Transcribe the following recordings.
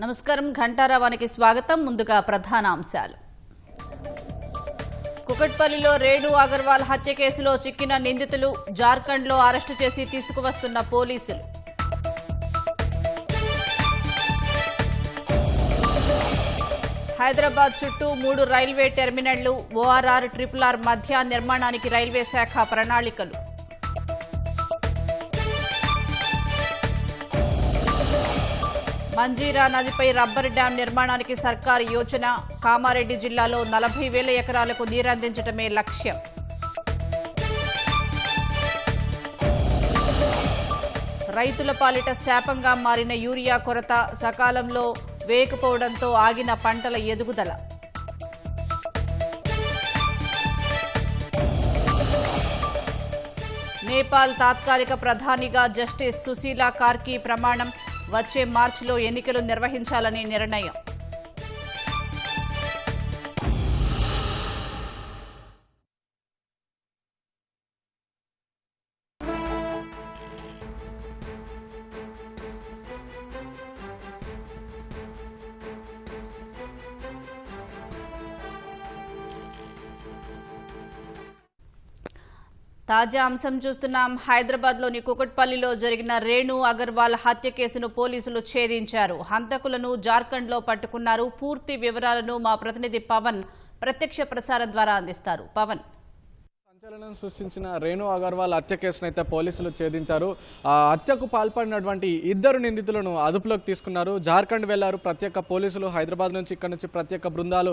నమస్కారం ఘంటారావానికి స్వాగతం. ముందుగా ప్రధాన అంశాలు. కుకట్పల్లిలో రేణు అగర్వాల్ హత్య కేసులో చిక్కిన నిందితులు జార్ఖండ్లో అరెస్టు చేసి తీసుకువస్తున్న పోలీసులు. హైదరాబాద్ చుట్టూ 3 రైల్వే టెర్మినళ్లు, ఓఆర్ఆర్, RRR మధ్య నిర్మాణానికి రైల్వే శాఖ ప్రణాళికలు. మంజీరా నదిపై రబ్బర్ డ్యాం నిర్మాణానికి సర్కారు యోచన. కామారెడ్డి జిల్లాలో 40,000 ఎకరాలకు నీరందించడమే లక్ష్యం. రైతుల పాలిట శాపంగా మారిన యూరియా కొరత, సకాలంలో వేయకపోవడంతో ఆగిన పంటల ఎదుగుదల. నేపాల్ తాత్కాలిక ప్రధానిగా జస్టిస్ సుశీలా కార్కి ప్రమాణం. వచ్చే మార్చిలో ఎన్నికలు నిర్వహించాలని నిర్ణయం. తాజా అంశం చూస్తున్నాం. హైదరాబాద్లోని కుకట్పల్లిలో జరిగిన రేణు అగర్వాల్ హత్య కేసును పోలీసులు ఛేదించారు. హంతకులను జార్ఖండ్లో పట్టుకున్నారు. పూర్తి వివరాలను మా ప్రతినిధి పవన్ ప్రత్యక్ష ప్రసారం ద్వారా అందిస్తారు. పవన్. సంచలనం సృష్టించిన రేణు అగర్వాల్ హత్య కేసును అయితే పోలీసులు ఛేదించారు. ఆ హత్యకు పాల్పడినటువంటి 2 నిందితులను అదుపులోకి తీసుకున్నారు. జార్ఖండ్ వెళ్లారు ప్రత్యేక పోలీసులు. హైదరాబాద్ నుంచి ఇక్కడ నుంచి ప్రత్యేక బృందాలు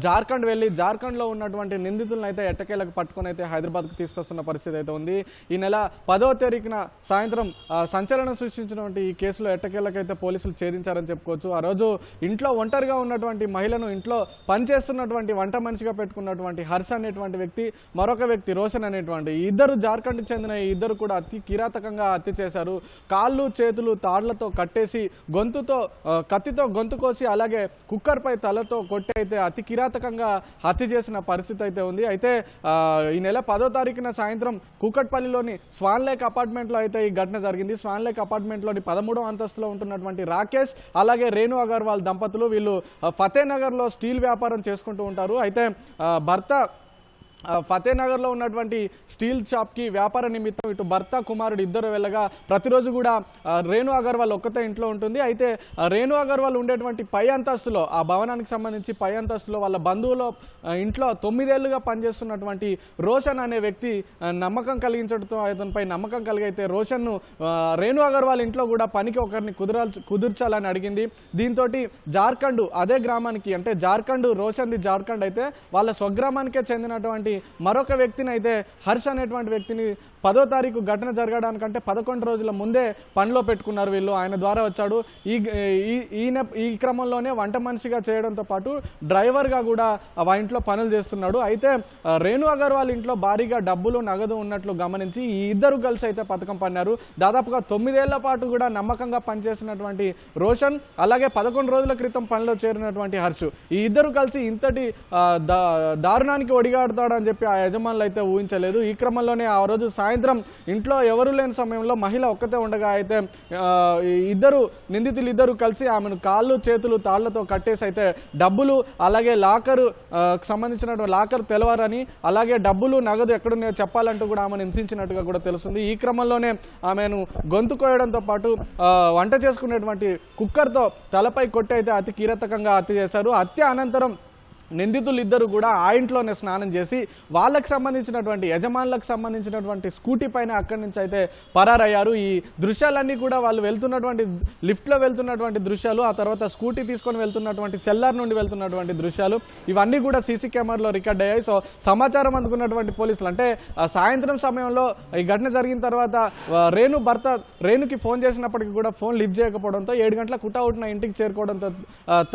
జార్ఖండ్ వెళ్లి జార్ఖండ్లో ఉన్నటువంటి నిందితులను అయితే ఎట్టకేలకు పట్టుకుని అయితే హైదరాబాద్కు తీసుకొస్తున్న పరిస్థితి అయితే ఉంది. ఈ నెల 10వ తారీఖున సాయంత్రం సంచలనం సృష్టించినటువంటి ఈ కేసులో ఎట్టకేలకైతే పోలీసులు ఛేదించారని చెప్పుకోవచ్చు. ఆ రోజు ఇంట్లో ఒంటరిగా ఉన్నటువంటి మహిళను ఇంట్లో పనిచేస్తున్నటువంటి వంట మనిషిగా పెట్టుకున్నటువంటి హర్ష అనేటువంటి వ్యక్తి, మరొక వ్యక్తి రోషన్ అనేటువంటి ఇద్దరు జార్ఖండ్కి చెందిన ఇద్దరు కూడా అతి కిరాతకంగా హత్య చేశారు. కాళ్ళు చేతులు తాళ్లతో కట్టేసి కత్తితో గొంతు కోసి అలాగే కుక్కర్పై తలతో కొట్టి అయితే అతి కిరాతకంగా హత్య చేసిన పరిస్థితి అయితే ఉంది. అయితే ఈ నెల 10వ తారీఖున సాయంత్రం కూకట్పల్లిలోని స్వాన్ లేక్ అపార్ట్మెంట్లో అయితే ఈ ఘటన జరిగింది. స్వాన్ లేక్ అపార్ట్మెంట్లోని 13వ అంతస్తులో ఉంటున్నటువంటి రాకేష్ అలాగే రేణు అగర్వాల్ దంపతులు వీళ్ళు ఫతేనగర్లో స్టీల్ వ్యాపారం చేసుకుంటూ ఉంటారు. అయితే భర్త ఫతేనగర్లో ఉన్నటువంటి స్టీల్ షాప్కి వ్యాపార నిమిత్తం ఇటు భర్త కుమారుడు ఇద్దరు వెళ్ళగా ప్రతిరోజు కూడా రేణు అగర్వాల్ ఒక్కతే ఇంట్లో ఉంటుంది. అయితే రేణు అగర్వాల్ ఉండేటువంటి పై అంతస్తులో, ఆ భవనానికి సంబంధించి పై అంతస్తులో వాళ్ళ బంధువుల ఇంట్లో 9 ఏళ్లుగా పనిచేస్తున్నటువంటి రోషన్ అనే వ్యక్తి నమ్మకం కలిగించడంతో అతనిపై నమ్మకం కలిగైతే రోషన్ను రేణు అగర్వాల్ ఇంట్లో కూడా పనికి ఒకరిని కుదుర్చాలని అడిగింది. దీంతో జార్ఖండ్ అదే గ్రామానికి, అంటే జార్ఖండ్ రోషన్ది జార్ఖండ్ అయితే వాళ్ళ స్వగ్రామానికే చెందినటువంటి మరొక వ్యక్తిని అయితే హర్ష అనేటువంటి వ్యక్తిని 10వ తారీఖు ఘటన జరగడానికంటే 11 రోజుల ముందే పనిలో పెట్టుకున్నారు వీళ్ళు. ఆయన ద్వారా వచ్చాడు. ఈ క్రమంలోనే వంట మనిషిగా చేయడంతో పాటు డ్రైవర్గా కూడా ఆ ఇంట్లో పనులు చేస్తున్నాడు. అయితే రేణు అగర్వాల్ ఇంట్లో భారీగా డబ్బులు నగదు ఉన్నట్లు గమనించి ఈ ఇద్దరు కలిసి అయితే పథకం పన్నారు. దాదాపుగా 9 ఏళ్ల పాటు కూడా నమ్మకంగా పనిచేసినటువంటి రోషన్ అలాగే 11 రోజుల క్రితం పనిలో చేరినటువంటి హర్షు, ఈ ఇద్దరు కలిసి ఇంతటి దారుణానికి ఒడిగాడతాడని చెప్పి ఆ యజమానులు అయితే ఊహించలేదు. ఈ క్రమంలోనే ఆ రోజు సాయంత్రం ఇంట్లో ఎవరు లేని సమయంలో మహిళ ఒక్కతే ఉండగా అయితే నిందితులు కలిసి ఆమెను కాళ్ళు చేతులు తాళ్లతో కట్టేసి అయితే డబ్బులు అలాగే సంబంధించినటువంటి లాకర్ తెలవారని అలాగే డబ్బులు నగదు ఎక్కడున్నాయో చెప్పాలంటూ కూడా ఆమెను హింసించినట్టుగా కూడా తెలుస్తుంది. ఈ క్రమంలోనే ఆమెను గొంతు కోయడంతో పాటు వంట చేసుకునేటువంటి కుక్కర్తో తలపై కొట్టి అయితే అతి కిరాతకంగా హత్య చేశారు. హత్య అనంతరం నిందితులు ఇద్దరు కూడా ఆ ఇంట్లోనే స్నానం చేసి వాళ్ళకి సంబంధించినటువంటి యజమానులకు సంబంధించినటువంటి స్కూటీ పైన అక్కడి నుంచి అయితే పరారయ్యారు. ఈ దృశ్యాలన్నీ కూడా వాళ్ళు వెళ్తున్నటువంటి లిఫ్ట్లో వెళ్తున్నటువంటి దృశ్యాలు, ఆ తర్వాత స్కూటీ తీసుకొని వెళ్తున్నటువంటి సెల్లార్ నుండి వెళ్తున్నటువంటి దృశ్యాలు ఇవన్నీ కూడా సీసీ కెమెరాలో రికార్డ్ అయ్యాయి. సో సమాచారం అందుకున్నటువంటి పోలీసులు, అంటే సాయంత్రం సమయంలో ఈ ఘటన జరిగిన తర్వాత రేణు భర్త రేణుకి ఫోన్ చేసినప్పటికీ కూడా ఫోన్ లిఫ్ట్ చేయకపోవడంతో 7 గంటల కుటౌట్న ఇంటికి చేరుకోవడంతో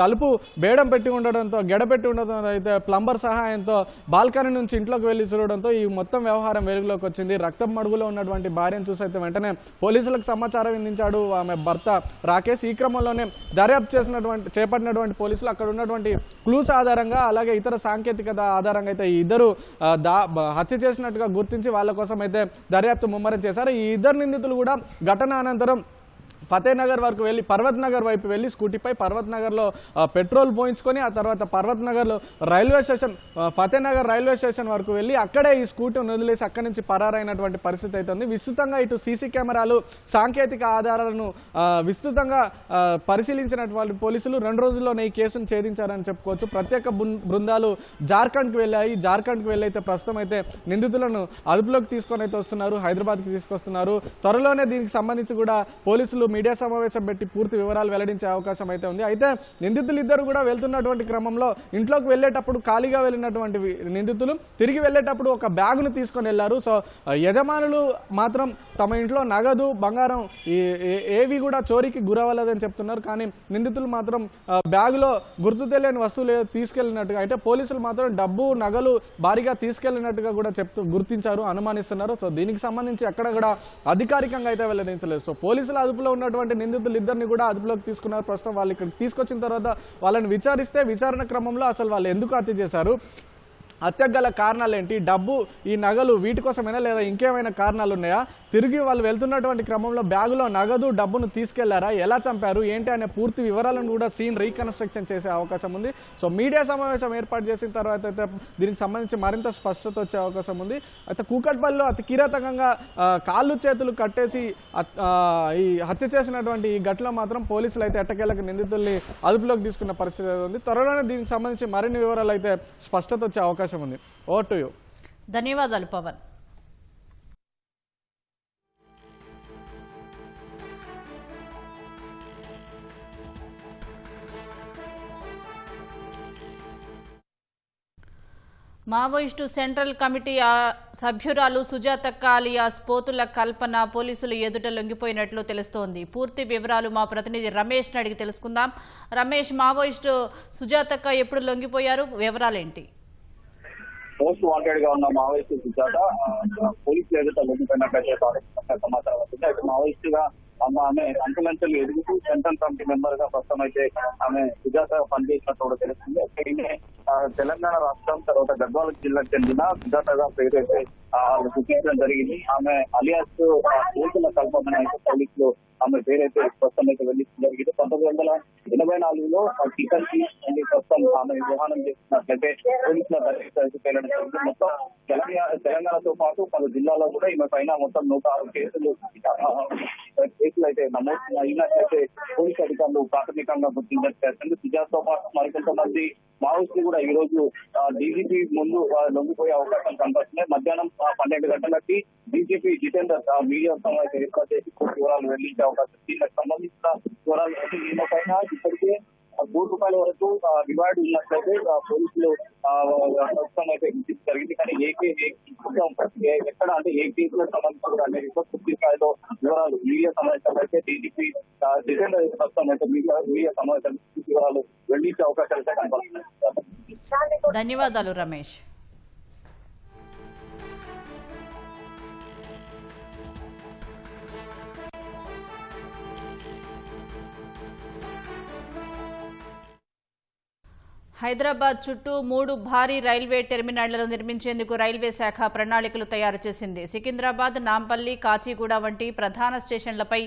తలుపు బేడం పెట్టి ఉండడంతో గెడపెట్టి అయితే ప్లంబర్ సహాయంతో బాల్కనీ నుంచి ఇంట్లోకి వెళ్లి చూడడంతో ఈ మొత్తం వ్యవహారం వెలుగులోకి వచ్చింది. రక్తం మడుగులో ఉన్నటువంటి భార్యను చూసి అయితే వెంటనే పోలీసులకు సమాచారం అందించాడు ఆమె భర్త రాకేష్. ఈ క్రమంలోనే దర్యాప్తు చేపట్టినటువంటి పోలీసులు అక్కడ ఉన్నటువంటి క్లూస్ ఆధారంగా అలాగే ఇతర సాంకేతికత ఆధారంగా అయితే ఈ ఇద్దరు హత్య చేసినట్టుగా గుర్తించి వాళ్ళ కోసం అయితే దర్యాప్తు ముమ్మరం చేశారు. ఈ ఇద్దరు నిందితులు కూడా ఘటన అనంతరం ఫతేనగర్ వరకు వెళ్ళి పర్వత్ నగర్ వైపు వెళ్ళి స్కూటీపై పర్వత్ నగర్లో పెట్రోల్ పోయించుకొని ఆ తర్వాత పర్వత్ నగర్లో railway station Fatehnagar railway station వరకు వెళ్ళి అక్కడే ఈ స్కూటీని వదిలేసి అక్కడి నుంచి పరారైనటువంటి పరిస్థితి అయితే ఉంది. విస్తృతంగా ఇటు సీసీ కెమెరాలు సాంకేతిక ఆధారాలను విస్తృతంగా పరిశీలించినటువంటి పోలీసులు 2 రోజుల్లోనే ఈ కేసును ఛేదించారని చెప్పుకోవచ్చు. ప్రత్యేక బృందాలు జార్ఖండ్కి వెళ్ళాయి. జార్ఖండ్కి వెళ్ళైతే ప్రస్తుతం అయితే నిందితులను అదుపులోకి తీసుకొని అయితే వస్తున్నారు, హైదరాబాద్కి తీసుకొస్తున్నారు. త్వరలోనే దీనికి సంబంధించి కూడా పోలీసులు మీడియా సమావేశం పెట్టి పూర్తి వివరాలు వెల్లడించే అవకాశం అయితే ఉంది. అయితే నిందితులు ఇద్దరు కూడా వెళ్తున్నటువంటి క్రమంలో ఇంట్లోకి వెళ్ళేటప్పుడు ఖాళీగా వెళ్ళినటువంటి నిందితులు తిరిగి వెళ్ళేటప్పుడు ఒక బ్యాగును తీసుకొని వెళ్ళారు. సో యజమానులు మాత్రం తమ ఇంట్లో నగదు బంగారం ఏవి కూడా చోరీకి గురవ్వలేదని చెప్తున్నారు. కానీ నిందితులు మాత్రం బ్యాగులో గుర్తు తెలియని వస్తువులు తీసుకెళ్లినట్టుగా, అయితే పోలీసులు మాత్రం డబ్బు నగలు భారీగా తీసుకెళ్లినట్టుగా కూడా గుర్తించారు, అనుమానిస్తున్నారు. సో దీనికి సంబంధించి ఎక్కడ కూడా అధికారికంగా అయితే వెల్లడించలేదు. సో పోలీసుల అదుపులో ఉన్నటువంటి నిందితులు ఇద్దరిని కూడా అదుపులోకి తీసుకున్నారు. ప్రస్తుతం వాళ్ళు ఇక్కడికి తీసుకొచ్చిన తర్వాత వాళ్ళని విచారిస్తే విచారణ క్రమంలో అసలు వాళ్ళు ఎందుకు హత్య చేశారు, హత్యకు గల కారణాలు ఏంటి, డబ్బు ఈ నగలు వీటి కోసమైనా లేదా ఇంకేమైనా కారణాలు ఉన్నాయా, తిరిగి వాళ్ళు వెళ్తున్నటువంటి క్రమంలో బ్యాగులో నగదు డబ్బును తీసుకెళ్లారా, ఎలా చంపారు ఏంటి అనే పూర్తి వివరాలను కూడా సీన్ రీకన్స్ట్రక్షన్ చేసే అవకాశం ఉంది. సో మీడియా సమావేశం ఏర్పాటు చేసిన తర్వాత అయితే దీనికి సంబంధించి మరింత స్పష్టత వచ్చే అవకాశం ఉంది. అయితే కూకట్పల్లిలో అతి కిరాతకంగా కాళ్ళు చేతులు కట్టేసి ఈ హత్య చేసినటువంటి ఈ ఘటనలో మాత్రం పోలీసులు అయితే ఎట్టకేలకు నిందితుల్ని అదుపులోకి తీసుకున్న పరిస్థితి ఉంది. త్వరలోనే దీనికి సంబంధించి మరిన్ని వివరాలు అయితే స్పష్టత వచ్చే అవకాశం ఉంది. Over to you. ధన్యవాదాలు పవన్. మావోయిస్టు సెంట్రల్ కమిటీ సభ్యురాలు సుజాతక్క అలియాస్ పోతుల కల్పన పోలీసులు ఎదుట లొంగిపోయినట్లు తెలుస్తోంది. పూర్తి వివరాలు మా ప్రతినిధి రమేష్ అడిగి తెలుసుకుందాం. రమేష్, మావోయిస్టు సుజాతక్క ఎప్పుడు లొంగిపోయారు, వివరాలేంటి? మోస్ట్ వాంటెడ్ గా ఉన్న మావోయిస్టు సుజాత పోలీసులు ఎదుట లొంగిపోయినట్లయితే సమాచారం వచ్చింది. అయితే మావోయిస్టు గా ఆమె అంచెలంచెలు ఎదుగుతూ సెంట్రల్ కమిటీ మెంబర్ గా ప్రస్తుతం అయితే ఆమె సుజాత పనిచేసినట్టు కూడా తెలుస్తుంది. తెలంగాణ రాష్ట్రం తర్వాత గద్వాల జిల్లాకు చెందిన సుజాతగా పేరైతే గుర్తించడం జరిగింది. ఆమె అలియాస్ పోతుల కల్పన అయితే పోలీసులు ఆమె పేరైతే ప్రస్తుతం అయితే వెళ్లించడం జరిగింది. 1984లో కిషన్ కి ప్రస్తుతం ఆమె వివాహం చేస్తున్నట్లయితే పోలీసుల దర్యాప్తు పేరడం జరిగింది. మొత్తం తెలంగాణతో పాటు పలు జిల్లాల్లో కూడా ఈమె పైన మొత్తం 106 కేసులు అయితే నమోదు అయినట్లయితే పోలీసు అధికారులు ప్రాథమికంగా గుర్తించారు. సుజాతతో పాటు మరికొంతమంది మావోయిస్టులు కూడా ఈ రోజు డీజీపీ ముందు లొంగిపోయే అవకాశం కనపడుతున్నాయి. మధ్యాహ్నం 12 గంటలకి డీజీపీ జితేందర్ మీడియా సమావేశం ఏర్పాటు చేసి వివరాలు వెల్లడించే అవకాశం. దీనికి సంబంధించిన వివరాలు దీని పైన ఇప్పటికే ₹3 వరకు రివార్డ్ ఉన్నట్లయితే పోలీసులు ప్రస్తుతం అయితే గుర్తించడం జరిగింది. కానీ ఎక్కడ అంటే ఏ కేసులకు సంబంధించిన అనే పూర్తి స్థాయిలో వివరాలు మీడియా సమావేశం అయితే డీజీపీ జితేందర్ ప్రస్తుతం అయితే మీడియా సమావేశం వివరాలు వెల్లడించే అవకాశాలు అయితే కనపడుతున్నాయి. ధన్యవాదాలు రమేష్. హైదరాబాద్ చుట్టూ 3 భారీ రైల్వే టెర్మినళ్లను నిర్మించేందుకు రైల్వే శాఖ ప్రణాళికలు తయారు చేసింది. సికింద్రాబాద్, నాంపల్లి, కాచిగూడ వంటి ప్రధాన స్టేషన్లపై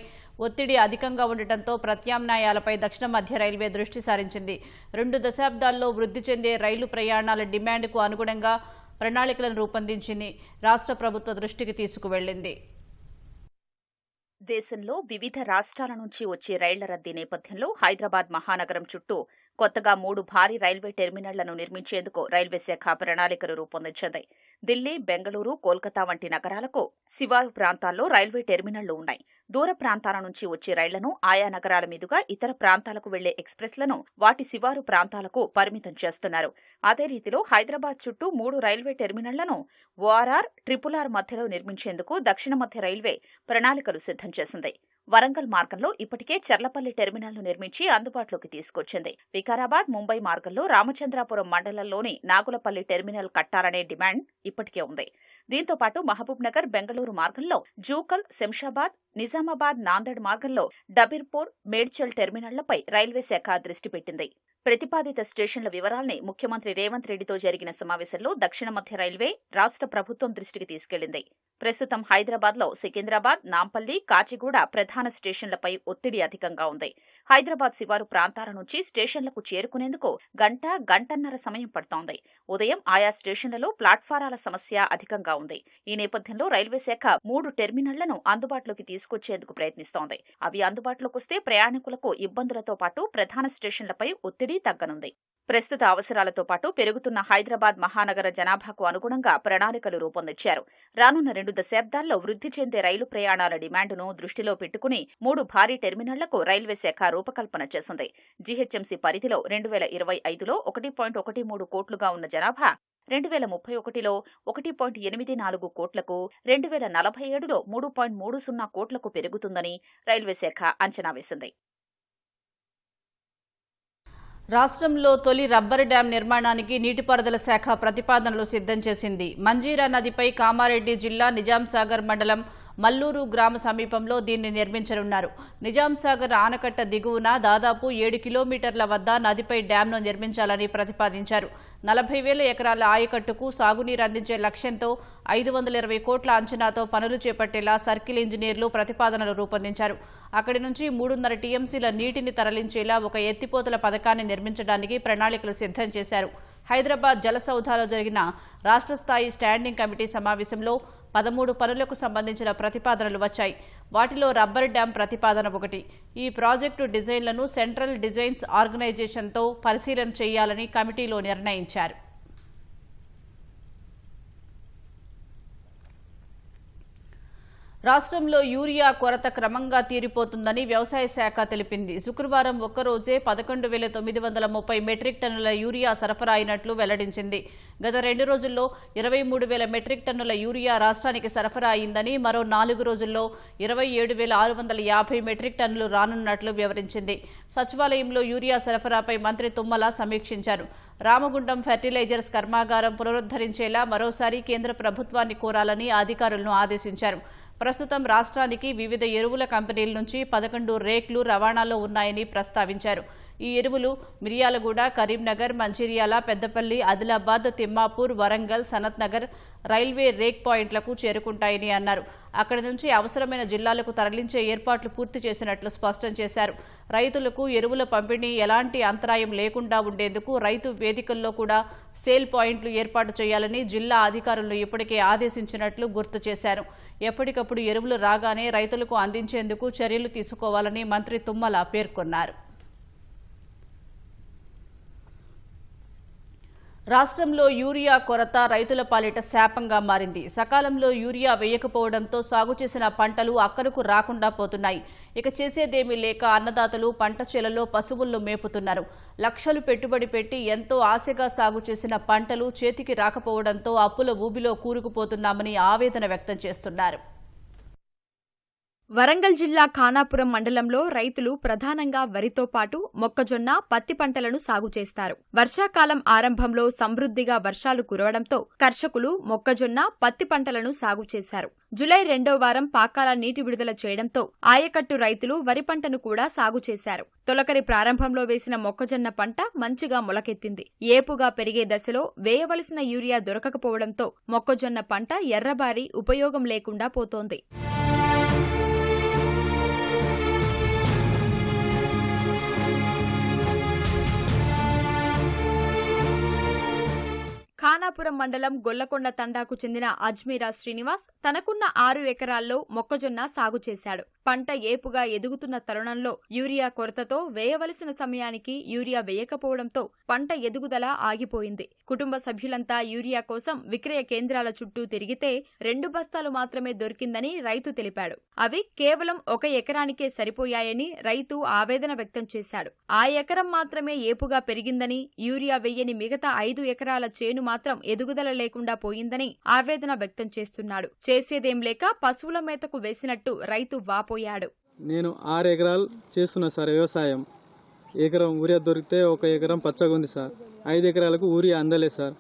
ఒత్తిడి అధికంగా ఉండటంతో ప్రత్యామ్నాయాలపై దక్షిణ మధ్య రైల్వే దృష్టి సారించింది. 2 దశాబ్దాల్లో వృద్ధి చెందే రైలు ప్రయాణాల డిమాండ్కు అనుగుణంగా ప్రణాళికలను రూపొందించింది. రాష్ట్ర ప్రభుత్వ దృష్టికి తీసుకువెళ్లింది. దేశంలో వివిధ రాష్ట్రాల నుంచి వచ్చే రైళ్ల రద్దీ నేపథ్యంలో హైదరాబాద్ మహానగరం చుట్టూ కొత్తగా 3 భారీ రైల్వే టెర్మినళ్లను నిర్మించేందుకు రైల్వే శాఖ ప్రణాళికలు రూపొందించింది. ఢిల్లీ, బెంగళూరు, కోల్కతా వంటి నగరాలకు శివారు ప్రాంతాల్లో రైల్వే టెర్మినళ్లు ఉన్నాయి. దూర ప్రాంతాల నుంచి వచ్చే రైళ్లను ఆయా నగరాల మీదుగా ఇతర ప్రాంతాలకు వెళ్లే ఎక్స్ప్రెస్లను వాటి శివారు ప్రాంతాలకు పరిమితం చేస్తున్నారు. అదే రీతిలో హైదరాబాద్ చుట్టూ 3 రైల్వే టెర్మినళ్లను ఓఆర్ఆర్, RRR మధ్యలో నిర్మించేందుకు దక్షిణ మధ్య రైల్వే ప్రణాళికలు సిద్ధం చేసింది. వరంగల్ మార్గంలో ఇప్పటికే చర్లపల్లి టెర్మినల్ను నిర్మించి అందుబాటులోకి తీసుకొచ్చింది. వికారాబాద్, ముంబై మార్గంలో రామచంద్రాపురం మండలంలోని నాగులపల్లి టెర్మినల్ కట్టాలనే డిమాండ్ ఇప్పటికే ఉంది. దీంతో పాటు మహబూబ్ నగర్, బెంగళూరు మార్గంలో జూకల్, శంషాబాద్, నిజామాబాద్, నాందేడ్ మార్గంలో డబీర్పూర్, మేడ్చల్ టెర్మినళ్లపై రైల్వే శాఖ దృష్టి పెట్టింది. ప్రతిపాదిత స్టేషన్ల వివరాల్ని ముఖ్యమంత్రి రేవంత్ రెడ్డితో జరిగిన సమావేశంలో దక్షిణ మధ్య రైల్వే రాష్ట్ర ప్రభుత్వం దృష్టికి తీసుకెళ్లింది. ప్రస్తుతం హైదరాబాద్లో సికింద్రాబాద్, నాంపల్లి, కాచిగూడ ప్రధాన స్టేషన్లపై ఒత్తిడి అధికంగా ఉంది. హైదరాబాద్ శివారు ప్రాంతాల నుంచి స్టేషన్లకు చేరుకునేందుకు గంటన్నర సమయం పడుతోంది. ఉదయం ఆయా స్టేషన్లలో ప్లాట్ఫారాల సమస్య అధికంగా ఉంది. ఈ నేపథ్యంలో రైల్వే శాఖ 3 టెర్మినళ్లను అందుబాటులోకి తీసుకొచ్చేందుకు ప్రయత్నిస్తోంది. అవి అందుబాటులోకి వస్తే ప్రయాణికులకు ఇబ్బందులతో పాటు ప్రధాన స్టేషన్లపై ఒత్తిడి తగ్గనుంది. ప్రస్తుత అవసరాలతో పాటు పెరుగుతున్న హైదరాబాద్ మహానగర జనాభాకు అనుగుణంగా ప్రణాళికలు రూపొందించారు. రానున్న 2 దశాబ్దాల్లో వృద్ధి చెందే రైలు ప్రయాణాల డిమాండ్ను దృష్టిలో పెట్టుకుని 3 భారీ టెర్మినళ్లకు రైల్వే శాఖ రూపకల్పన చేసింది. జీహెచ్ఎంసీ పరిధిలో 2025లో 1.13 కోట్లుగా ఉన్న జనాభా 2031లో 1.84 కోట్లకు, 2047లో 3.30 కోట్లకు పెరుగుతుందని రైల్వే శాఖ అంచనా వేసింది. రాష్ట్రంలో తొలి రబ్బరు డ్యాం నిర్మాణానికి నీటిపారుదల శాఖ ప్రతిపాదనలు సిద్ధం చేసింది. మంజీరా నదిపై కామారెడ్డి జిల్లా నిజాంసాగర్ మండలం మల్లూరు గ్రామ సమీపంలో దీన్ని నిర్మించనున్నారు. నిజాంసాగర్ ఆనకట్ట దిగువన దాదాపు 7 కిలోమీటర్ల వద్ద నదిపై డ్యాంను నిర్మించాలని ప్రతిపాదించారు. 40,000 ఎకరాల ఆయకట్టుకు సాగునీరు అందించే లక్ష్యంతో 520 కోట్ల అంచనాతో పనులు చేపట్టేలా సర్కిల్ ఇంజనీర్లు ప్రతిపాదనలు రూపొందించారు. అక్కడి నుంచి 3.5 టీఎంసీల నీటిని తరలించేలా ఒక ఎత్తిపోతల పథకాన్ని నిర్మించడానికి ప్రణాళికలు సిద్ధం చేశారు. హైదరాబాద్ జలసౌధాలో జరిగిన రాష్ట్ర స్థాయి స్టాండింగ్ కమిటీ సమావేశంలో 13 పనులకు సంబంధించిన ప్రతిపాదనలు వచ్చాయి. వాటిలో రబ్బర్ డ్యాం ప్రతిపాదన ఒకటి. ఈ ప్రాజెక్టు డిజైన్లను సెంట్రల్ డిజైన్స్ ఆర్గనైజేషన్తో పరిశీలన చేయాలని కమిటీలో నిర్ణయించారు. రాష్ట్రంలో యూరియా కొరత క్రమంగా తీరిపోతుందని వ్యవసాయ శాఖ తెలిపింది. శుక్రవారం ఒక్కరోజే 11,930 మెట్రిక్ టన్నుల యూరియా సరఫరా అయినట్లు వెల్లడించింది. గత 2 రోజుల్లో 23,000 మెట్రిక్ టన్నుల యూరియా రాష్ట్రానికి సరఫరా అయిందని, మరో 4 రోజుల్లో 27,650 మెట్రిక్ టన్నులు రానున్నట్లు వివరించింది. సచివాలయంలో యూరియా సరఫరాపై మంత్రి తుమ్మల సమీక్షించారు. రామగుండం ఫెర్టిలైజర్స్ కర్మాగారం పునరుద్ధరించేలా మరోసారి కేంద్ర ప్రభుత్వాన్ని కోరాలని అధికారులను ఆదేశించారు. ప్రస్తుతం రాష్ట్రానికి వివిధ ఎరువుల కంపెనీల నుంచి 11 రేక్లు రవాణాలో ఉన్నాయని ప్రస్తావించారు. ఈ ఎరువులు మిర్యాలగూడ, కరీంనగర్, మంచిర్యాల, పెద్దపల్లి, ఆదిలాబాద్, తిమ్మాపూర్, వరంగల్, సనత్ నగర్ రైల్వే రేక్ పాయింట్లకు చేరుకుంటాయని అన్నారు. అక్కడి నుంచి అవసరమైన జిల్లాలకు తరలించే ఏర్పాట్లు పూర్తి చేసినట్లు స్పష్టం చేశారు. రైతులకు ఎరువుల పంపిణీ ఎలాంటి అంతరాయం లేకుండా ఉండేందుకు రైతు వేదికల్లో కూడా సేల్ పాయింట్లు ఏర్పాటు చేయాలని జిల్లా అధికారులను ఇప్పటికే ఆదేశించినట్లు గుర్తు చేశారు. ఎప్పటికప్పుడు ఎరువులు రాగానే రైతులకు అందించేందుకు చర్యలు తీసుకోవాలని మంత్రి తుమ్మల పేర్కొన్నారు. రాష్ట్రంలో యూరియా కొరత రైతుల పాలిట శాపంగా మారింది. సకాలంలో యూరియా వేయకపోవడంతో సాగు చేసిన పంటలు అక్కరకు రాకుండా పోతున్నాయి. ఇక చేసేదేమీ లేక అన్నదాతలు పంట చేలలో పశువులను మేపుతున్నారు. లక్షలు పెట్టుబడి పెట్టి ఎంతో ఆశగా సాగు చేసిన పంటలు చేతికి రాకపోవడంతో అప్పుల ఊబిలో కూరుకుపోతున్నామని ఆవేదన వ్యక్తం చేస్తున్నారు. వరంగల్ జిల్లా ఖానాపురం మండలంలో రైతులు ప్రధానంగా వరితో పాటు మొక్కజొన్న, పత్తి పంటలను సాగు చేస్తారు. వర్షాకాలం ఆరంభంలో సమృద్ధిగా వర్షాలు కురవడంతో కర్షకులు మొక్కజొన్న, పత్తి పంటలను సాగు చేశారు. జులై 2వ వారం పాకాల నీటి విడుదల చేయడంతో ఆయకట్టు రైతులు వరి పంటను కూడా సాగు చేశారు. తొలకరి ప్రారంభంలో వేసిన మొక్కజొన్న పంట మంచిగా మొలకెత్తింది. ఏపుగా పెరిగే దశలో వేయవలసిన యూరియా దొరకకపోవడంతో మొక్కజొన్న పంట ఎర్రబారి ఉపయోగం లేకుండా పోతోంది. ఖానాపురం మండలం గొల్లకొండ తండాకు చెందిన అజ్మీరా శ్రీనివాస్ తనకున్న 6 ఎకరాల్లో మొక్కజొన్న సాగు చేశాడు. పంట ఏపుగా ఎదుగుతున్న తరుణంలో యూరియా కొరతతో వేయవలసిన సమయానికి యూరియా వేయకపోవడంతో పంట ఎదుగుదల ఆగిపోయింది. కుటుంబ సభ్యులంతా యూరియా కోసం విక్రయ కేంద్రాల చుట్టూ తిరిగితే 2 బస్తాలు మాత్రమే దొరికిందని రైతు తెలిపాడు. అవి కేవలం 1 ఎకరానికే సరిపోయాయని రైతు ఆవేదన వ్యక్తం చేశాడు. ఆ ఎకరం మాత్రమే ఏపుగా పెరిగిందని, యూరియా వెయ్యని మిగతా 5 ఎకరాల చేను మాత్రం ఎదుగుదల లేకుండా పోయిందని ఆవేదన వ్యక్తం చేస్తున్నాడు. చేసేదేం లేక పశువుల మేతకు వేసినట్టు రైతు వాపోయాడు. నేను 6 ఎకరాలు చేస్తున్నా సార్ వ్యవసాయం. ఎకరం ఊరియా దొరికితే 1 ఎకరం పచ్చగా ఉంది సార్. 5 ఎకరాలకు ఊరియా అందలేదు సార్.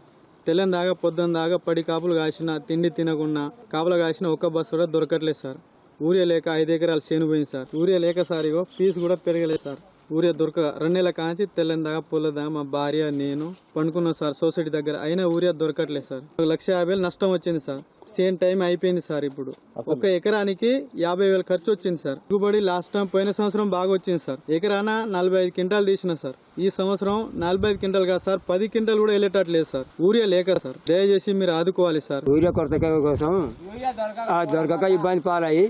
తెల్లం దాకా పొద్దున్న దాకా పడి కాపులు కాసిన, తిండి తినకుండా కాపులు కాసిన 1 బస్సు కూడా దొరకట్లేదు సార్. ఊరియా లేక 5 ఎకరాలు చేను పోయింది సార్. యూరియా లేక సార్ ఇగో ఫీజు కూడా పెరగలేదు సార్. ఊరియా దొరక 2 నెలల కాంచి తెల్లని దాకా పొలదా మా భార్య నేను పండుకున్నాం సార్ సొసైటీ దగ్గర. అయినా ఊరియా దొరకట్లేదు సార్. 1,50,000 నష్టం వచ్చింది సార్. సేమ్ టైం అయిపోయింది సార్. ఇప్పుడు ఒక ఎకరానికి 50,000 ఖర్చు వచ్చింది సార్. దిగుబడి లాస్ట్ టైం పోయిన సంవత్సరం బాగా వచ్చింది సార్. ఎకరాన 45 క్వింటాలు తీసిన సార్. ఈ సంవత్సరం 45 క్వింటాలు కాదు సార్, 10 క్వింటాలు కూడా వెళ్ళేటట్లేదు సార్. ఊరియా లేక సార్. దయచేసి మీరు ఆదుకోవాలి సార్. ఊరియా కొరత కోసం దొరకక ఇబ్బంది పాలయ్యి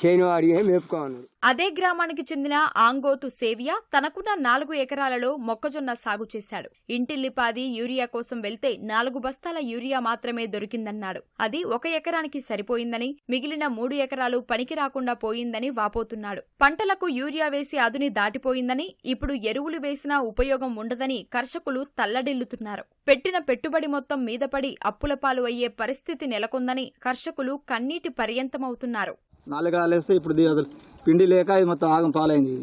చేను అడిగి మేపుకోవాలి. అదే గ్రామానికి చెందిన ఆంగోతు సేవియా తనకున్న 4 ఎకరాలలో మొక్కజొన్న సాగు చేశాడు. ఇంటిల్లిపాది యూరియా కోసం వెళ్తే 4 బస్తాల యూరియా మాత్రమే దొరికిందన్నాడు. అది 1 ఎకరానికి సరిపోయిందని, మిగిలిన 3 ఎకరాలు పనికి రాకుండా పోయిందని వాపోతున్నాడు. పంటలకు యూరియా వేసి అదుని దాటిపోయిందని, ఇప్పుడు ఎరువులు వేసినా ఉపయోగం ఉండదని కర్షకులు తల్లడిల్లుతున్నారు. పెట్టిన పెట్టుబడి మొత్తం మీదపడి అప్పుల పాలు అయ్యే పరిస్థితి నెలకొందని కర్షకులు కన్నీటి పర్యంతమవుతున్నారు. 4 ఎకరాలు వేస్తే ఇప్పుడు అసలు పిండి లేక ఇది మొత్తం ఆగం పాలైంది.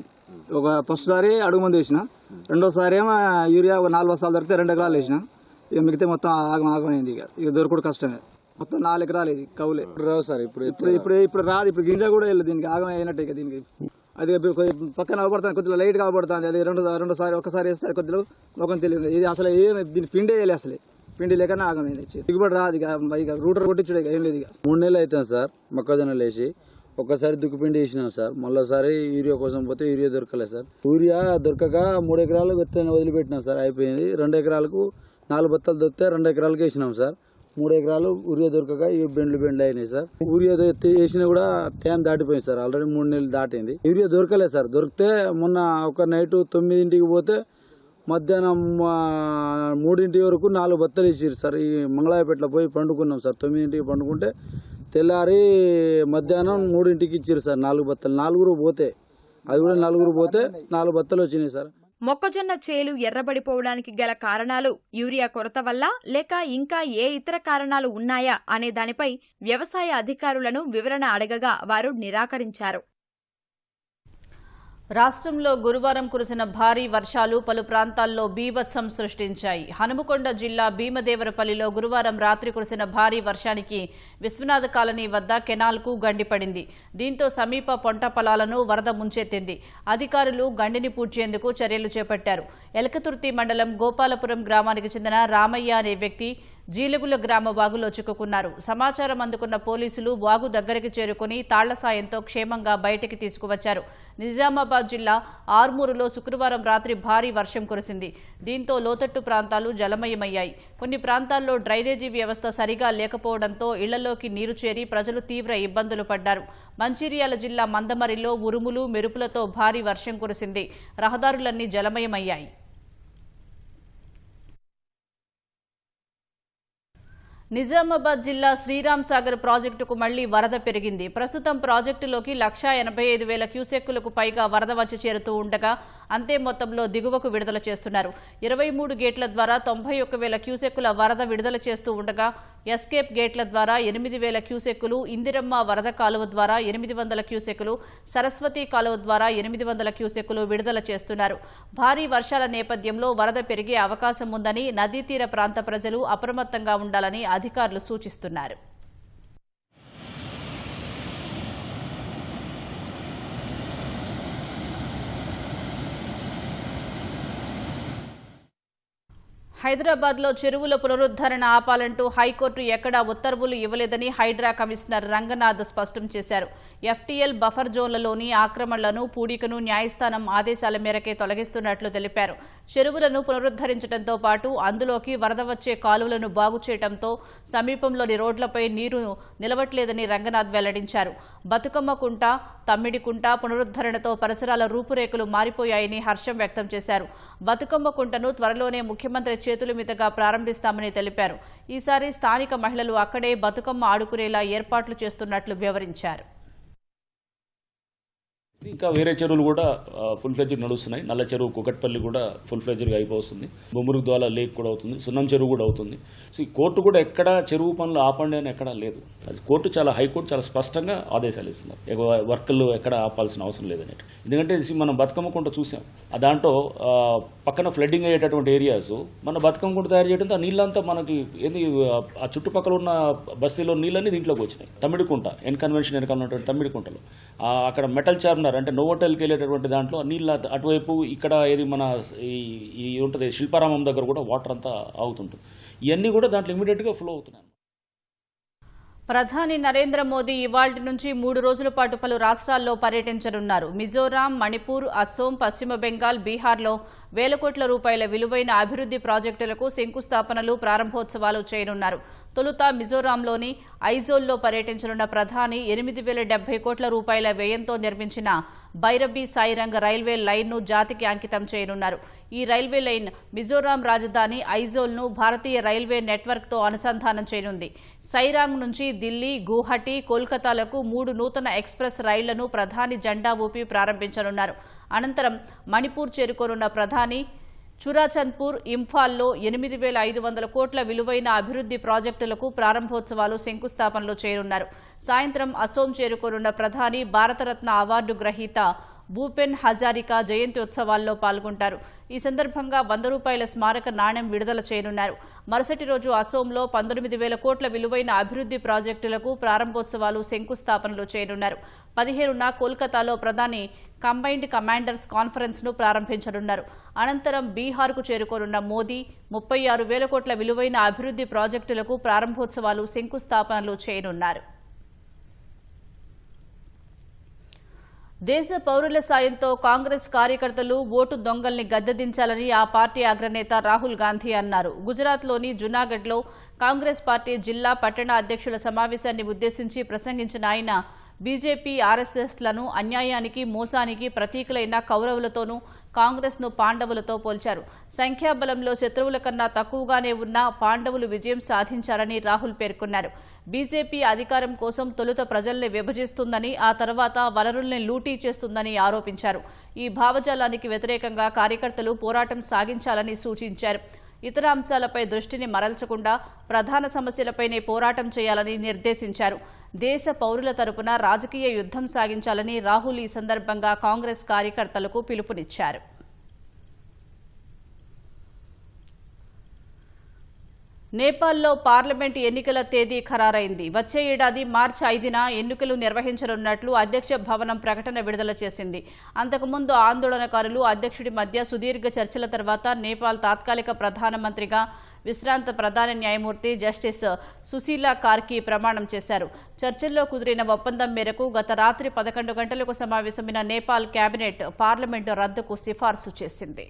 ఒక ఫస్ట్ సారి అడుగు మంది వేసిన, రెండోసారి ఏమో యూరియా 4 బస్తాలు దొరికితే 2 ఎకరాలు వేసిన. ఇక మిగతా మొత్తం ఆగమైంది. ఇక దొరకడు కష్టమే. మొత్తం 4 ఎకరాలు ఇది కవులే రావు సార్. ఇప్పుడు రాదు. ఇప్పుడు గింజ కూడా వెళ్ళదు. దీనికి ఆగం అయినట్టు. ఇక దీనికి అది పక్కన అవపడుతుంది, కొద్దిగా లైట్ గా అవపడుతుంది. అది రెండోసారి ఒకసారి వేస్తే అది కొద్దిగా ముఖం తెలియదు. ఇది అసలు దీనికి పిండే వేయలే. అసలే పిండి లేకనే ఆగమైంది. దిగుబడి రాదు. ఇక రూటర్ కొట్టించుడు ఏం లేదు. ఇక 3 నెలలు అవుతుంది సార్ మొక్కజొన్న లేచి. ఒక్కసారి దుక్కిపిండి వేసినాం సార్. మళ్ళీసారి యూరియా కోసం పోతే యూరియా దొరకలేదు సార్. యూరియా దొరకక 3 ఎకరాలకు వదిలిపెట్టినాం సార్. అయిపోయింది. 2 ఎకరాలకు 4 బత్తాలు దొరికితే 2 ఎకరాలకు వేసినాం సార్. 3 ఎకరాలు యూరియా దొరకక ఇవి బెండ్లు అయినాయి సార్. యూరియా వేసినా కూడా టైం దాటిపోయింది సార్. ఆల్రెడీ 3 నెలలు దాటింది. యూరియా దొరకలేదు సార్. దొరికితే మొన్న ఒక నైట్ 9ంటికి పోతే మధ్యాహ్నం 3 వరకు 4 బత్తలు ఇచ్చారు సార్. ఈ మంగళాయపేటలో పోయి పండుకున్నాం సార్. 9ంటికి పండుకుంటే తెల్లారి మధ్యాహ్నం 3ంటికి ఇచ్చారు సార్ 4 బత్తలు. 4 పోతే అది కూడా 4 పోతే 4 బత్తలు వచ్చినాయి సార్. మొక్కజొన్న చేలు ఎర్రబడిపోవడానికి గల కారణాలు యూరియా కొరత వల్ల లేక ఇంకా ఏ ఇతర కారణాలు ఉన్నాయా అనే దానిపై వ్యవసాయ అధికారులను వివరణ అడగగా వారు నిరాకరించారు. రాష్ట్రంలో గురువారం కురిసిన భారీ వర్షాలు పలు ప్రాంతాల్లో బీభత్సం సృష్టించాయి. హనుమకొండ జిల్లా భీమదేవరపల్లిలో గురువారం రాత్రి కురిసిన భారీ వర్షానికి విశ్వనాథ కాలనీ వద్ద కెనాల్కు గండిపడింది. దీంతో సమీప పొంట పొలాలను వరద ముంచెత్తింది. అధికారులు గండిని పూడ్చేందుకు చర్యలు చేపట్టారు. ఎలకతుర్తి మండలం గోపాలపురం గ్రామానికి చెందిన రామయ్య అనే వ్యక్తి జీలగుల గ్రామ వాగులో చిక్కుకున్నారు. సమాచారం అందుకున్న పోలీసులు వాగు దగ్గరికి చేరుకుని తాళ్ల సాయంతో క్షేమంగా బయటికి తీసుకువచ్చారు. నిజామాబాద్ జిల్లా ఆర్మూరులో శుక్రవారం రాత్రి భారీ వర్షం కురిసింది. దీంతో లోతట్టు ప్రాంతాలు జలమయమయ్యాయి. కొన్ని ప్రాంతాల్లో డ్రైనేజీ వ్యవస్థ సరిగా లేకపోవడంతో ఇళ్లలోకి నీరు చేరి ప్రజలు తీవ్ర ఇబ్బందులు పడ్డారు. మంచిర్యాల జిల్లా మందమరిలో ఉరుములు మెరుపులతో భారీ వర్షం కురిసింది. రహదారులన్నీ జలమయమయ్యాయి. నిజామాబాద్ జిల్లా శ్రీరామ్ సాగర్ ప్రాజెక్టుకు మళ్లీ వరద పెరిగింది. ప్రస్తుతం ప్రాజెక్టులోకి 1,85,000 క్యూసెక్కులకు పైగా వరద వచ్చి చేరుతూ ఉండగా అంతే మొత్తంలో దిగువకు విడుదల చేస్తున్నారు. 23 గేట్ల ద్వారా 91,000 క్యూసెక్కుల వరద విడుదల చేస్తూ ఉండగా ఎస్కేప్ గేట్ల ద్వారా 8,000 క్యూసెక్కులు, ఇందిరమ్మ వరద కాలువ ద్వారా 800 క్యూసెక్కులు, సరస్వతి కాలువ ద్వారా 800 క్యూసెక్కులు విడుదల చేస్తున్నారు. భారీ వర్షాల నేపథ్యంలో వరద పెరిగే అవకాశం ఉందని నదీ తీర ప్రాంత ప్రజలు అప్రమత్తంగా ఉండాలని అధికారులు సూచిస్తున్నారు. హైదరాబాద్లో చెరువుల పునరుద్ధరణ ఆపాలంటూ హైకోర్టు ఎక్కడా ఉత్తర్వులు ఇవ్వలేదని హైడ్రా కమిషనర్ రంగనాథ్ స్పష్టం చేశారు. ఎఫ్టీఎల్ బఫర్ జోన్లలోని ఆక్రమణలను, పూడికను న్యాయస్థానం ఆదేశాల మేరకే తొలగిస్తున్నట్లు తెలిపారు. చెరువులను పునరుద్ధరించడంతో పాటు అందులోకి వరద వచ్చే కాలువలను బాగు చేయడంతో సమీపంలోని రోడ్లపై నీరు నిలవట్లేదని రంగనాథ్ వెల్లడించారు. బతుకమ్మ కుంట, తమ్మిడి కుంట పునరుద్ధరణతో పరిసరాల రూపురేఖలు మారిపోయాయని హర్షం వ్యక్తం చేశారు. బతుకమ్మ కుంటను త్వరలోనే ముఖ్యమంత్రి చేతుల మీదుగా ప్రారంభిస్తామని తెలిపారు. ఈసారి స్థానిక మహిళలు అక్కడే బతుకమ్మ ఆడుకునేలా ఏర్పాట్లు చేస్తున్నట్లు వివరించారు. ఇంకా వేరే చెరువులు కూడా ఫుల్ ఫ్లెడ్జ్డ్ నడుస్తున్నాయి. నల్ల చెరువు కుకట్పల్లి కూడా ఫుల్ ఫ్లెడ్జ్డ్గా అయిపోతుంది. బొమ్మరుగు ద్వాల లేక్ కూడా అవుతుంది. సున్నం చెరువు కూడా అవుతుంది. సో ఈ కోర్టు కూడా ఎక్కడ చెరువు పనులు ఆపండి అని ఎక్కడా లేదు. అది కోర్టు హైకోర్టు చాలా స్పష్టంగా ఆదేశాలు ఇస్తున్నారు. వర్కులు ఎక్కడ ఆపాల్సిన అవసరం లేదని. ఎందుకంటే మనం బతుకమ్మ కుంట చూసాం. దాంట్లో పక్కన ఫ్లడ్డింగ్ అయ్యేటటువంటి ఏరియాస్ మన బతుకమ్మ కుంట తయారు చేయడంతో ఆ నీళ్ళంతా మనకి ఆ చుట్టుపక్కల ఉన్న బస్తీలో నీళ్ళన్నీ దీంట్లోకి వచ్చినాయి. తమ్మిడి కుంట ఎన్కన్వెన్షన్ వెనకాల ఉన్నటువంటి తమ్మిడి కుంటలో అక్కడ మెటల్ చార్మినార్ సార్, అంటే నోవోటెల్కి వెళ్ళేటటువంటి దాంట్లో నీళ్ళ అటువైపు ఇక్కడ ఏది మన ఈ ఉంటుంది శిల్పారామం దగ్గర కూడా వాటర్ అంతా ఆగుతుంటుంది. ఇవన్నీ కూడా దాంట్లో ఇమీడియట్గా ఫ్లో అవుతున్నాయి. ప్రధాని నరేంద్ర మోదీ ఇవాళ్టి నుంచి 3 రోజుల పాటు పలు రాష్ట్రాల్లో పర్యటించనున్నారు. మిజోరాం, మణిపూర్, అస్సోం, పశ్చిమ బెంగాల్, బీహార్లో వేల కోట్ల రూపాయల విలువైన అభివృద్ది ప్రాజెక్టులకు శంకుస్థాపనలు, ప్రారంభోత్సవాలు చేయనున్నారు. తొలుత మిజోరాంలోని ఐజోల్లో పర్యటించనున్న ప్రధాని 8,070 కోట్ల రూపాయల వ్యయంతో నిర్మించిన భైరబీ సాయిరంగ్ రైల్వే లైన్ను జాతికి అంకితం చేయనున్నారు. ఈ రైల్వే లైన్ మిజోరాం రాజధాని ఐజోల్ను భారతీయ రైల్వే నెట్వర్క్తో అనుసంధానం చేయనుంది. సైరాంగ్ నుంచి ఢిల్లీ, గువాహటి, కోల్కతాలకు 3 నూతన ఎక్స్ప్రెస్ రైళ్లను ప్రధాని జెండా ఊపి ప్రారంభించనున్నారు. అనంతరం మణిపూర్ చేరుకోనున్న ప్రధాని చురాచంద్పూర్, ఇంఫాల్లో 8,500 కోట్ల విలువైన అభివృద్ది ప్రాజెక్టులకు ప్రారంభోత్సవాలు, శంకుస్థాపనలు చేయనున్నారు. సాయంత్రం అసోం చేరుకోనున్న ప్రధాని భారతరత్న అవార్డు గ్రహీత భూపెన్ హజారికా జయంతి ఉత్సవాల్లో పాల్గొంటారు. ఈ సందర్భంగా 100 రూపాయల స్మారక నాణ్యం విడుదల చేయనున్నారు. మరుసటి రోజు అసోంలో 19,000 కోట్ల విలువైన అభివృద్ది ప్రాజెక్టులకు ప్రారంభోత్సవాలు, శంకుస్థాపనలు చేయనున్నారు. 15న కోల్కతాలో ప్రధాని కంబైన్డ్ కమాండర్స్ కాన్ఫరెన్స్ ను ప్రారంభించనున్నారు. అనంతరం బీహార్కు చేరుకోనున్న మోదీ 36,000 కోట్ల విలువైన అభివృద్ది ప్రాజెక్టులకు ప్రారంభోత్సవాలు, శంకుస్థాపనలు చేయనున్నారు. దేశ పౌరుల సాయంతో కాంగ్రెస్ కార్యకర్తలు ఓటు దొంగల్ని గద్దెదించాలని ఆ పార్టీ అగ్రనేత రాహుల్ గాంధీ అన్నారు. గుజరాత్లోని జునాగఢ్లో కాంగ్రెస్ పార్టీ జిల్లా, పట్టణ అధ్యక్షుల సమావేశాన్ని ఉద్దేశించి ప్రసంగించిన ఆయన బీజేపీ, ఆర్ఎస్ఎస్లను అన్యాయానికి, మోసానికి ప్రతీకలైన కౌరవులతోనూ కాంగ్రెస్ను పాండవులతో పోల్చారు. సంఖ్యాబలంలో శత్రువుల కన్నా తక్కువగానే ఉన్న పాండవులు విజయం సాధించారని రాహుల్ పేర్కొన్నారు. బీజేపీ అధికారం కోసం తొలుత ప్రజల్ని విభజిస్తుందని, ఆ తర్వాత వనరుల్ని లూటీ చేస్తుందని ఆరోపించారు. ఈ భావజాలానికి వ్యతిరేకంగా కార్యకర్తలు పోరాటం సాగించాలని సూచించారు. ఇతర అంశాలపై దృష్టిని మరల్చకుండా ప్రధాన సమస్యలపైనే పోరాటం చేయాలని నిర్దేశించారు. దేశ పౌరుల తరపున రాజకీయ యుద్ధం సాగించాలని రాహుల్ ఈ సందర్భంగా కాంగ్రెస్ కార్యకర్తలకు పిలుపునిచ్చారు. నేపాల్లో పార్లమెంటు ఎన్నికల తేదీ ఖరారైంది. వచ్చే ఏడాది మార్చి 5న ఎన్నికలు నిర్వహించనున్నట్లు అధ్యక్ష భవనం ప్రకటన విడుదల చేసింది. అంతకుముందు ఆందోళనకారులు, అధ్యక్షుడి మధ్య సుదీర్ఘ చర్చల తర్వాత నేపాల్ తాత్కాలిక ప్రధానమంత్రిగా విశ్రాంత ప్రధాన న్యాయమూర్తి జస్టిస్ సుశీలా కార్కి ప్రమాణం చేశారు. చర్చల్లో కుదిరిన ఒప్పందం మేరకు గత రాత్రి 11 గంటలకు సమావేశమైన నేపాల్ కేబినెట్ పార్లమెంటు రద్దుకు సిఫార్సు చేసింది.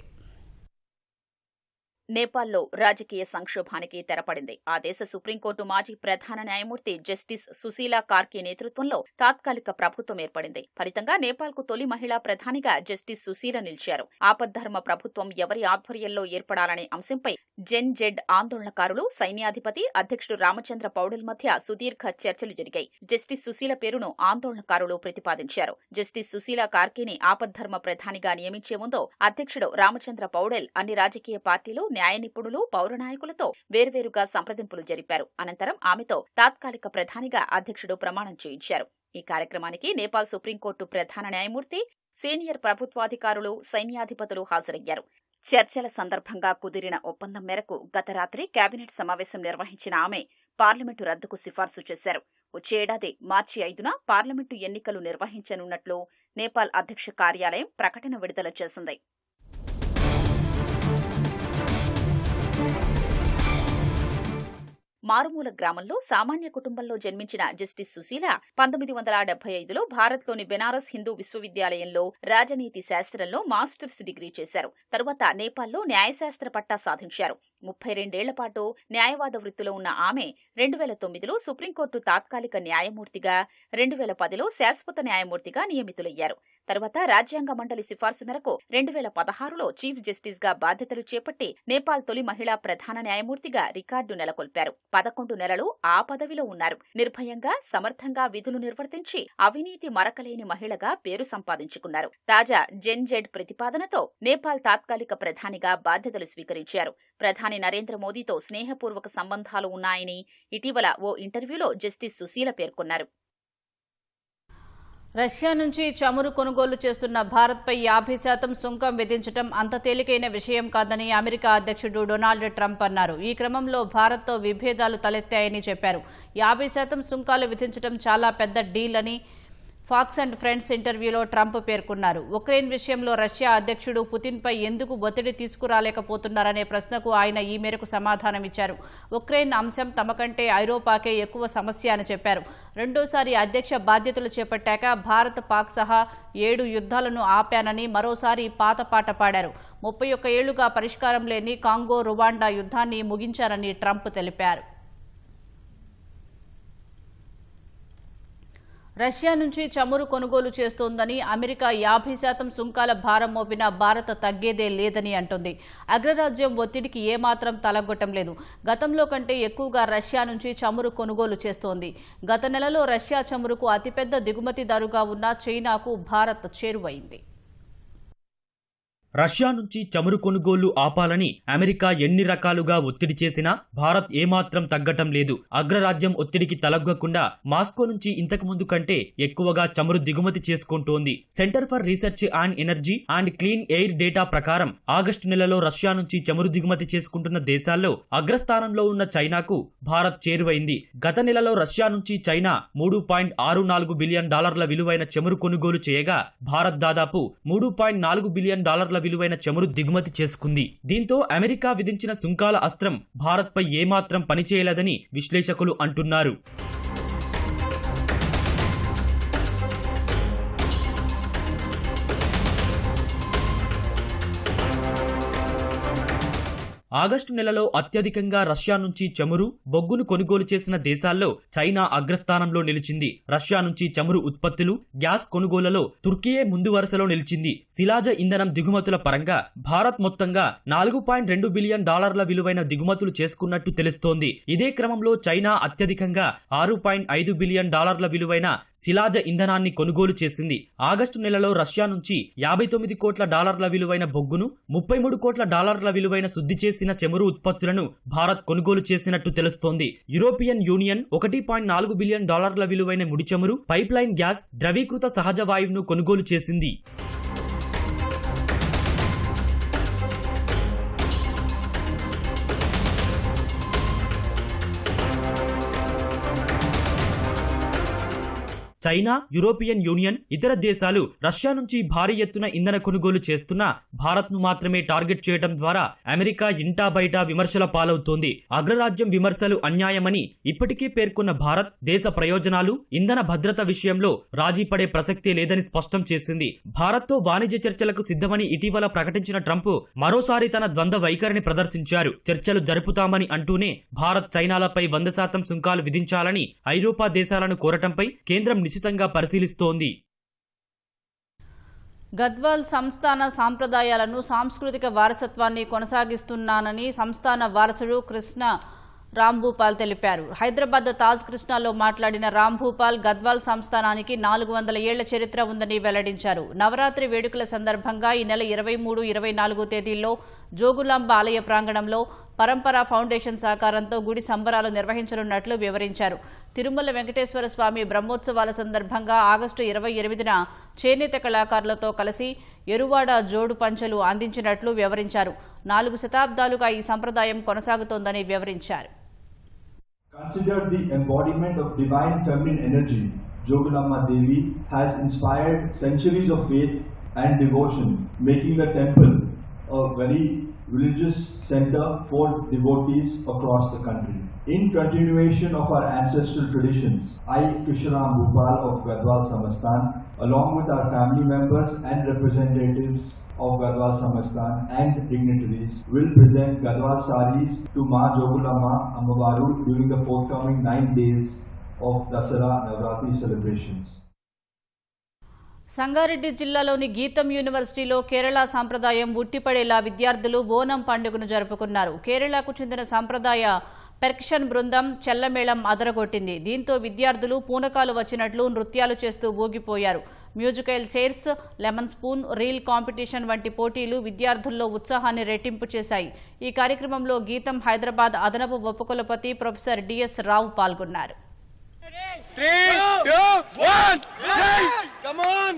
నేపాల్లో రాజకీయ సంక్షోభానికి తెరపడింది. ఆ దేశ సుప్రీంకోర్టు మాజీ ప్రధాన న్యాయమూర్తి జస్టిస్ సుశీలా కార్కి నేతృత్వంలో తాత్కాలిక ప్రభుత్వం ఏర్పడింది. ఫలితంగా నేపాల్కు తొలి మహిళా ప్రధానిగా జస్టిస్ సుశీల నిలిచారు. ఆపద్ధర్మ ప్రభుత్వం ఎవరి ఆధ్వర్యంలో ఏర్పడాలనే అంశంపై జెడ్ ఆందోళనకారులు, సైన్యాధిపతి, అధ్యక్షుడు రామచంద్ర పౌడెల్ మధ్య సుదీర్ఘ చర్చలు జరిగాయి. జస్టిస్ సుశీల పేరును ఆందోళనకారులు ప్రతిపాదించారు. జస్టిస్ సుశీలా కార్కిని ఆపద్ధర్మ ప్రధానిగా నియమించే ముందు అధ్యక్షుడు రామచంద్ర పౌడెల్ అన్ని రాజకీయ పార్టీలు, న్యాయ నిపుణులు, పౌర నాయకులతో వేర్వేరుగా సంప్రదింపులు జరిపారు. అనంతరం ఆమెతో తాత్కాలిక ప్రధానిగా అధ్యక్షుడు ప్రమాణం చేయించారు. ఈ కార్యక్రమానికి నేపాల్ సుప్రీంకోర్టు ప్రధాన న్యాయమూర్తి, సీనియర్ ప్రభుత్వాధికారులు, సైన్యాధిపతులు హాజరయ్యారు. చర్చల సందర్భంగా కుదిరిన ఒప్పందం మేరకు గత రాత్రి కేబినెట్ సమావేశం నిర్వహించిన ఆమె పార్లమెంటు రద్దుకు సిఫార్సు చేశారు. వచ్చే ఏడాది మార్చి 5న పార్లమెంటు ఎన్నికలు నిర్వహించనున్నట్లు నేపాల్ అధ్యక్ష కార్యాలయం ప్రకటన విడుదల చేసింది. మారుమూల గ్రామంలో సామాన్య కుటుంబంలో జన్మించిన జస్టిస్ సుశీల 1975లో భారత్లోని బెనారస్ హిందూ విశ్వవిద్యాలయంలో రాజనీతి శాస్త్రంలో మాస్టర్స్ డిగ్రీ చేశారు. తరువాత నేపాల్లో న్యాయశాస్త్ర పట్టా సాధించారు. 32 పాటు న్యాయవాద వృత్తిలో ఉన్న ఆమె 2009లో సుప్రీంకోర్టు తాత్కాలిక న్యాయమూర్తిగా, 2010లో శాశ్వత న్యాయమూర్తిగా నియమితులయ్యారు. తర్వాత రాజ్యాంగ మండలి సిఫార్సు మేరకు 2016లో చీఫ్ జస్టిస్ గా బాధ్యతలు చేపట్టి నేపాల్ తొలి మహిళా ప్రధాన న్యాయమూర్తిగా రికార్డు నెలకొల్పారు. 11 నెలలు ఆ పదవిలో ఉన్నారు. నిర్భయంగా, సమర్థంగా విధులు నిర్వర్తించి అవినీతి మరకలేని మహిళగా పేరు సంపాదించుకున్నారు. తాజా జెడ్ ప్రతిపాదనతో నేపాల్ తాత్కాలిక ప్రధానిగా బాధ్యతలు స్వీకరించారు. ప్రధాని నరేంద్ర మోదీతో స్నేహపూర్వక సంబంధాలు ఉన్నాయని ఇటీవల ఓ ఇంటర్వ్యూలో జస్టిస్ సుశీల పేర్కొన్నారు. రష్యా నుంచి చమురు కొనుగోలు చేస్తున్న భారత్పై 50% సుంకం విధించడం అంత తేలికైన విషయం కాదని అమెరికా అధ్యక్షుడు డొనాల్డ్ ట్రంప్ అన్నారు. ఈ క్రమంలో భారత్తో విభేదాలు తలెత్తాయని చెప్పారు. 50% సుంకాలు విధించడం చాలా పెద్ద డీల్ అని, ఫాక్స్ అండ్ ఫ్రెండ్స్ ఇంటర్వ్యూలో ట్రంప్ పేర్కొన్నారు. ఉక్రెయిన్ విషయంలో రష్యా అధ్యక్షుడు పుతిన్పై ఎందుకు ఒత్తిడి తీసుకురాలేకపోతున్నారనే ప్రశ్నకు ఆయన ఈ మేరకు సమాధానమిచ్చారు. ఉక్రెయిన్ అంశం తమ కంటే ఐరోపాకే ఎక్కువ సమస్య అని చెప్పారు. రెండోసారి అధ్యక్ష బాధ్యతలు చేపట్టాక భారత్ పాక్ సహా 7 యుద్ధాలను ఆపానని మరోసారి పాత పాట పాడారు. 31 ఏళ్లుగా పరిష్కారం లేని కాంగో రువాండా యుద్ధాన్ని ముగించారని ట్రంప్ తెలిపారు. రష్యా నుంచి చమురు కొనుగోలు చేస్తోందని అమెరికా 50% సుంకాల భారం మోపిన భారత్ తగ్గేదే లేదని అంటోంది. అగ్రరాజ్యం ఒత్తిడికి ఏమాత్రం తలగొట్టం లేదు. గతంలో కంటే ఎక్కువగా రష్యా నుంచి చమురు కొనుగోలు చేస్తోంది. గత నెలలో రష్యా చమురుకు అతిపెద్ద దిగుమతిదారుగా ఉన్న చైనాకు భారత్ చేరువైంది. రష్యా నుంచి చమురు కొనుగోలు ఆపాలని అమెరికా ఎన్ని రకాలుగా ఒత్తిడి చేసినా భారత్ ఏమాత్రం తగ్గటం లేదు. అగ్రరాజ్యం ఒత్తిడికి తలగ్గకుండా మాస్కో నుంచి ఇంతకు ముందు కంటే ఎక్కువగా చమురు దిగుమతి చేసుకుంటోంది. Centre for research and energy and clean air data ప్రకారం ఆగస్టు నెలలో రష్యా నుంచి చమురు దిగుమతి చేసుకుంటున్న దేశాల్లో అగ్రస్థానంలో ఉన్న చైనాకు భారత్ చేరువైంది. గత నెలలో రష్యా నుంచి చైనా $3.64 బిలియన్ విలువైన చమురు కొనుగోలు చేయగా భారత్ దాదాపు $3.4 బిలియన్ విలువైన చమురు దిగుమతి చేసుకుంది. దీంతో అమెరికా విధించిన సుంకాల అస్త్రం భారత్పై ఏమాత్రం పనిచేయలేదని విశ్లేషకులు అంటున్నారు. ఆగస్టు నెలలో అత్యధికంగా రష్యా నుంచి చమురు, బొగ్గును కొనుగోలు చేసిన దేశాల్లో చైనా అగ్రస్థానంలో నిలిచింది. రష్యా నుంచి చమురు ఉత్పత్తులు, గ్యాస్ కొనుగోలులో తుర్కీయే ముందు వరుసలో నిలిచింది. శిలాజ ఇంధనం దిగుమతుల పరంగా భారత్ మొత్తంగా $4.2 బిలియన్ విలువైన దిగుమతులు చేసుకున్నట్టు తెలుస్తోంది. ఇదే క్రమంలో చైనా అత్యధికంగా $6.5 బిలియన్ విలువైన శిలాజ ఇంధనాన్ని కొనుగోలు చేసింది. ఆగస్టు నెలలో రష్యా నుంచి $59 కోట్ల విలువైన బొగ్గును, $33 కోట్ల విలువైన శుద్ధి చేసిన చమురు ఉత్పత్తులను భారత్ కొనుగోలు చేసినట్టు తెలుస్తోంది. యూరోపియన్ యూనియన్ $1.4 బిలియన్ విలువైన ముడి చమురు, పైప్ లైన్ గ్యాస్, ద్రవీకృత సహజ వాయువును కొనుగోలు చేసింది. చైనా, యూరోపియన్ యూనియన్, ఇతర దేశాలు రష్యా నుంచి భారీ ఎత్తున ఇంధన కొనుగోలు చేస్తున్నా భారత్ను మాత్రమే టార్గెట్ చేయడం ద్వారా అమెరికా ఇంటా బయట విమర్శల పాలవుతోంది. అగ్రరాజ్యం విమర్శలు అన్యాయమని ఇప్పటికీ పేర్కొన్న భారత్ దేశ ప్రయోజనాలు, ఇంధన భద్రత విషయంలో రాజీ పడే ప్రసక్తే లేదని స్పష్టం చేసింది. భారత్తో వాణిజ్య చర్చలకు సిద్ధమని ఇటీవల ప్రకటించిన ట్రంప్ మరోసారి తన ద్వంద్వ వైఖరిని ప్రదర్శించారు. చర్చలు జరుపుతామని అంటూనే భారత్ చైనాలపై 100% సుంకాలు విధించాలని ఐరోపా దేశాలను కోరటంపై కేంద్రం నిశితంగా పరిశీలిస్తోంది. గద్వాల్ సంస్థాన సాంప్రదాయాలను, సాంస్కృతిక వారసత్వాన్ని కొనసాగిస్తున్నానని సంస్థాన వారసుడు కృష్ణ రాంభూపాల్ తెలిపారు. హైదరాబాద్ తాజ్ కృష్ణాలో మాట్లాడిన రాంభూపాల్ గద్వాల్ సంస్థానానికి 400 ఏళ్ల చరిత్ర ఉందని వెల్లడించారు. నవరాత్రి వేడుకల సందర్భంగా ఈ నెల 23, 24 తేదీల్లో జోగులాంబ ఆలయ ప్రాంగణంలో పరంపర ఫౌండేషన్ సహకారంతో గుడి సంబరాలు నిర్వహించనున్నట్లు వివరించారు. తిరుమల వెంకటేశ్వర స్వామి బ్రహ్మోత్సవాల సందర్భంగా ఆగస్టు 28న చేనేత కళాకారులతో కలిసి ఎరువాడ జోడు పంచెలు అందించినట్లు వివరించారు. 4 శతాబ్దాలుగా ఈ సంప్రదాయం కొనసాగుతోందని వివరించారు. Considered the embodiment of divine feminine energy, Jogulamma Devi has inspired centuries of faith and devotion, making the temple a very religious center for devotees across the country. In continuation of our ancestral traditions, I, Krishna Bhupal of Gadwal Samasthan, along with our family members and representatives of Gadwal Samasthan and dignitaries, will present Gadwal saris to Ma Jogulamma Amavaru during the forthcoming 9 days of Dasara Navratri celebrations. Sangareddy జిల్లాలోని గీతం యూనివర్సిటీలో కేరళ సంప్రదాయం ఉట్టిపడేలా విద్యార్థులు ఓనం పండుగను జరుపుకున్నారు. కేరళకు చెందిన సంప్రదాయ పెర్కషన్ బృందం చెల్లమేళం అదరగొట్టింది. దీంతో విద్యార్థులు పూనకాలు వచ్చినట్లు నృత్యాలు చేస్తూ ఊగిపోయారు. Musical chairs, lemon spoon, reel competition వంటి పోటీలు విద్యార్థుల్లో ఉత్సాహాన్ని రెట్టింపు చేశాయి. ఈ కార్యక్రమంలో గీతం హైదరాబాద్ అదనపు ఉపకులపతి ప్రొఫెసర్ డిఎస్ రావు పాల్గొన్నారు. 3, 2, 1, come on!